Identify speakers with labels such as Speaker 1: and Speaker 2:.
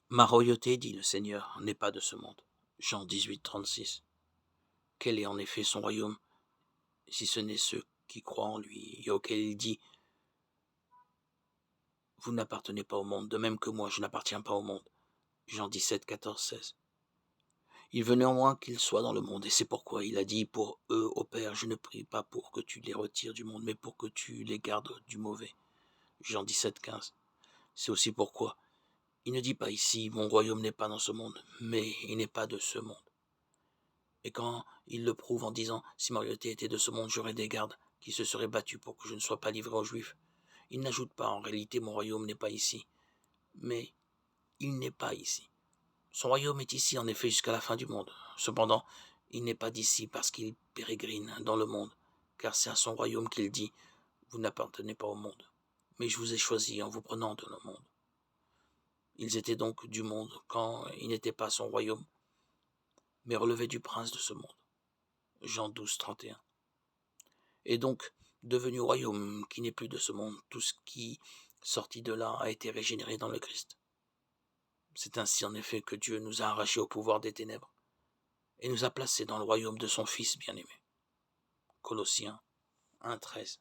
Speaker 1: Ma royauté, dit le Seigneur, n'est pas de ce monde. Jean 18, 36. Quel est en effet son royaume, si ce n'est ceux qui croient en lui, et auquel il dit « Vous n'appartenez pas au monde, de même que moi je n'appartiens pas au monde ». Jean 17, 14, 16. Il veut néanmoins qu'ils soient dans le monde, et c'est pourquoi il a dit pour eux au Père, je ne prie pas pour que tu les retires du monde, mais pour que tu les gardes du mauvais. Jean 17, 15. C'est aussi pourquoi il ne dit pas ici, mon royaume n'est pas dans ce monde, mais il n'est pas de ce monde. Et quand il le prouve en disant, si ma royauté était de ce monde, j'aurais des gardes qui se seraient battus pour que je ne sois pas livré aux Juifs. Il n'ajoute pas, en réalité, mon royaume n'est pas ici, mais il n'est pas ici. Son royaume est ici, en effet, jusqu'à la fin du monde. Cependant, il n'est pas d'ici parce qu'il pérégrine dans le monde, car c'est à son royaume qu'il dit, vous n'appartenez pas au monde, mais je vous ai choisi en vous prenant de le monde. Ils étaient donc du monde quand il n'était pas son royaume, mais relevaient du prince de ce monde. Jean 12, 31. Et donc, devenu royaume qui n'est plus de ce monde, tout ce qui sortit de là a été régénéré dans le Christ. C'est ainsi en effet que Dieu nous a arrachés au pouvoir des ténèbres et nous a placés dans le royaume de son Fils bien-aimé. Colossiens 1, 13.